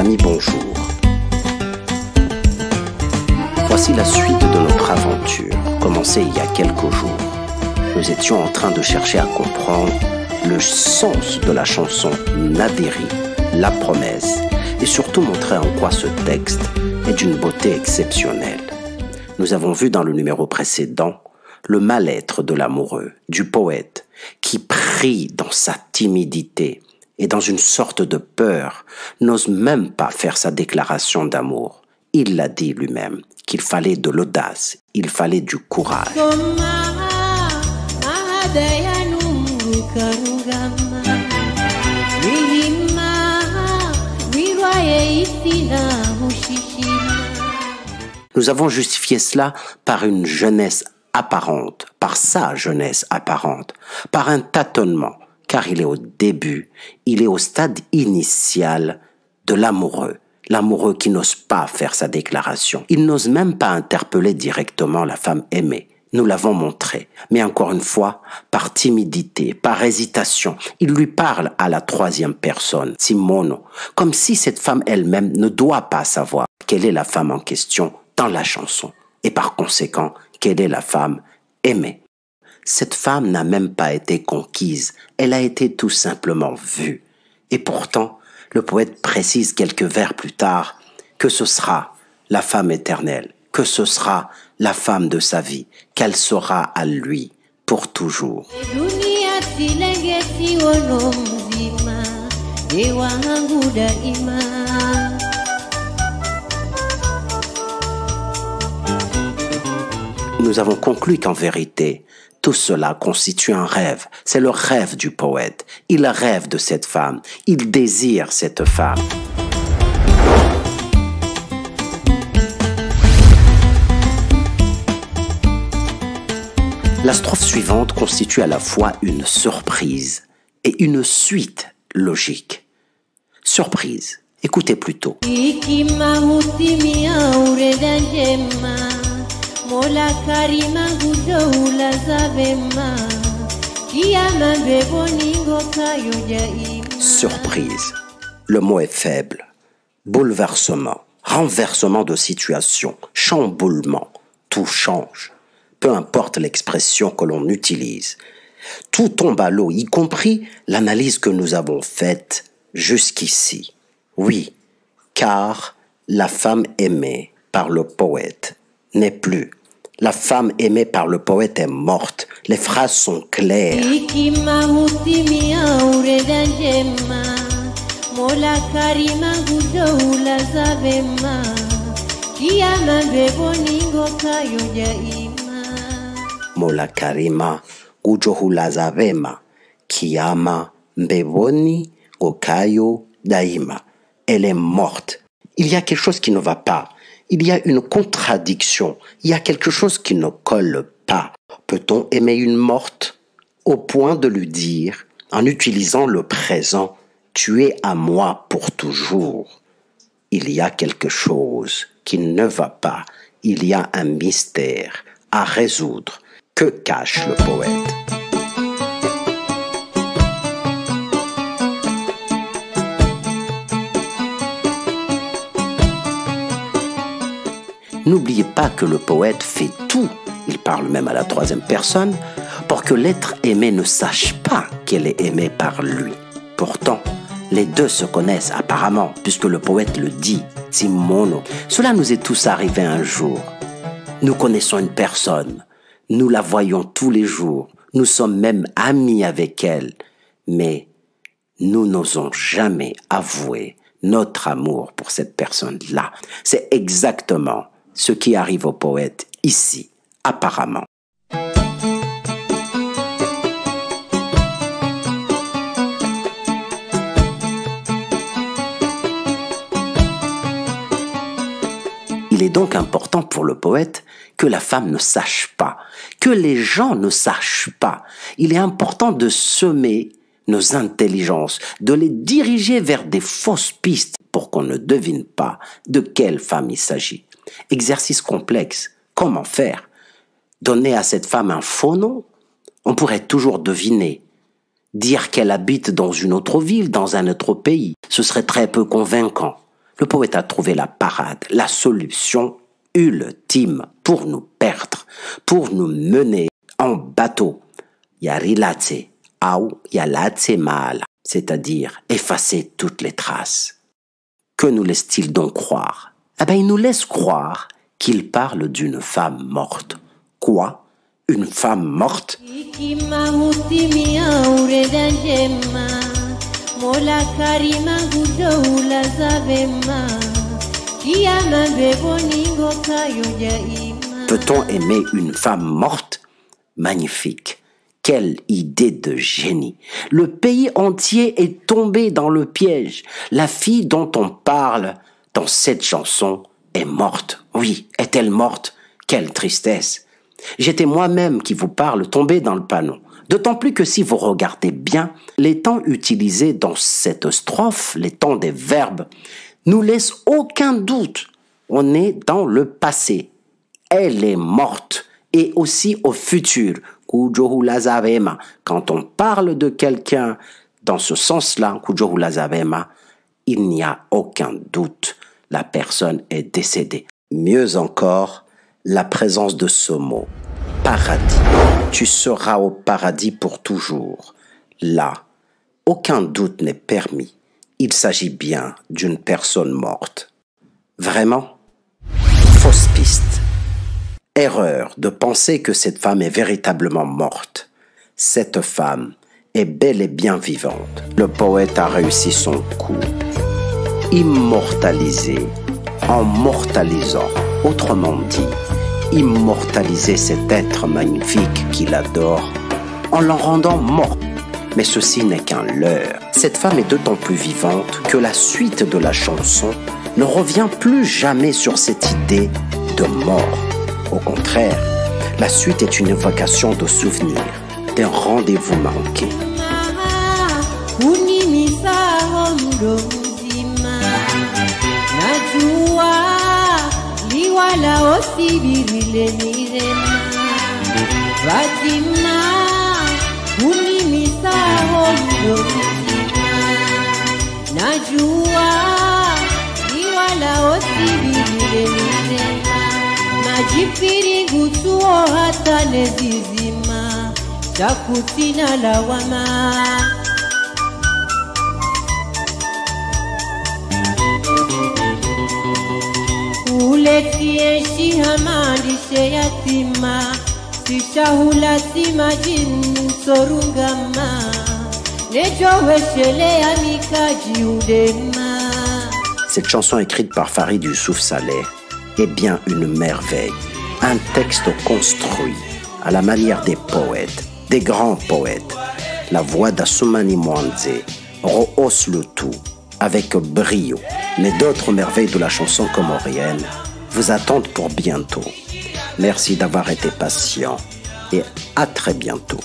amis, bonjour. Voici la suite de notre aventure, commencée il y a quelques jours. Nous étions en train de chercher à comprendre le sens de la chanson Nadiri, la promesse, et surtout montrer en quoi ce texte est d'une beauté exceptionnelle. Nous avons vu dans le numéro précédent le mal-être de l'amoureux, du poète, qui prie dans sa timidité et dans une sorte de peur, n'ose même pas faire sa déclaration d'amour. Il l'a dit lui-même, qu'il fallait de l'audace, il fallait du courage. Nous avons justifié cela par une jeunesse apparente, par sa jeunesse apparente, par un tâtonnement, car il est au début, il est au stade initial de l'amoureux. L'amoureux qui n'ose pas faire sa déclaration. Il n'ose même pas interpeller directement la femme aimée. Nous l'avons montré. Mais encore une fois, par timidité, par hésitation, il lui parle à la troisième personne, Simono, comme si cette femme elle-même ne doit pas savoir quelle est la femme en question dans la chanson. Et par conséquent, quelle est la femme aimée. Cette femme n'a même pas été conquise, elle a été tout simplement vue. Et pourtant, le poète précise quelques vers plus tard que ce sera la femme éternelle, que ce sera la femme de sa vie, qu'elle sera à lui pour toujours. Nous avons conclu qu'en vérité, tout cela constitue un rêve. C'est le rêve du poète. Il rêve de cette femme. Il désire cette femme. La strophe suivante constitue à la fois une surprise et une suite logique. Surprise. Écoutez plutôt. Surprise. Le mot est faible. Bouleversement, renversement de situation, chamboulement. Tout change. Peu importe l'expression que l'on utilise. Tout tombe à l'eau, y compris l'analyse que nous avons faite jusqu'ici. Oui, car la femme aimée par le poète n'est plus. La femme aimée par le poète est morte. Les phrases sont claires. Mola karima ujohulazavema kiyama mbevoni gokayo daima. Elle est morte. Il y a quelque chose qui ne va pas. Il y a une contradiction, il y a quelque chose qui ne colle pas. Peut-on aimer une morte au point de lui dire, en utilisant le présent, tu es à moi pour toujours? Il y a quelque chose qui ne va pas, il y a un mystère à résoudre. Que cache le poète? N'oubliez pas que le poète fait tout, il parle même à la troisième personne, pour que l'être aimé ne sache pas qu'elle est aimée par lui. Pourtant, les deux se connaissent apparemment, puisque le poète le dit, Simono. Cela nous est tous arrivé un jour. Nous connaissons une personne, nous la voyons tous les jours, nous sommes même amis avec elle, mais nous n'osons jamais avouer notre amour pour cette personne-là. C'est exactement ce qui arrive au poète ici, apparemment. Il est donc important pour le poète que la femme ne sache pas, que les gens ne sachent pas. Il est important de semer nos intelligences, de les diriger vers des fausses pistes pour qu'on ne devine pas de quelle femme il s'agit. Exercice complexe. Comment faire? Donner à cette femme un faux nom? On pourrait toujours deviner. Dire qu'elle habite dans une autre ville, dans un autre pays, ce serait très peu convaincant. Le poète a trouvé la parade, la solution ultime pour nous perdre, pour nous mener en bateau. Yarilate, ou yalate mal, c'est-à-dire effacer toutes les traces. Que nous laisse-t-il donc croire? Eh bien, il nous laisse croire qu'il parle d'une femme morte. Quoi? Une femme morte? Peut-on aimer une femme morte? Magnifique! Quelle idée de génie! Le pays entier est tombé dans le piège. La fille dont on parle dans cette chanson est morte. Oui, est-elle morte? Quelle tristesse! J'étais moi-même qui vous parle tombé dans le panneau. D'autant plus que si vous regardez bien, les temps utilisés dans cette strophe, les temps des verbes, nous laissent aucun doute. On est dans le passé. Elle est morte. Et aussi au futur. Quand on parle de quelqu'un dans ce sens-là, il n'y a aucun doute. La personne est décédée. Mieux encore, la présence de ce mot. Paradis. Tu seras au paradis pour toujours. Là, aucun doute n'est permis. Il s'agit bien d'une personne morte. Vraiment? Fausse piste. Erreur de penser que cette femme est véritablement morte. Cette femme est bel et bien vivante. Le poète a réussi son coup. Immortaliser en mortalisant. Autrement dit, immortaliser cet être magnifique qu'il adore en l'en rendant mort. Mais ceci n'est qu'un leurre. Cette femme est d'autant plus vivante que la suite de la chanson ne revient plus jamais sur cette idée de mort. Au contraire, la suite est une évocation de souvenirs, d'un rendez-vous manqué. Najipirigutuo hata nezizima takutina lawama uletie shihamandishe yatima sishahula simajin sorungama nejoweshelea mikaji udema. Cette chanson écrite par Farid Youssouf Saleh est bien une merveille, un texte construit à la manière des poètes, des grands poètes. La voix d'Assoumani Mwanze rehausse le tout avec brio, mais d'autres merveilles de la chanson comorienne vous attendent pour bientôt. Merci d'avoir été patient et à très bientôt.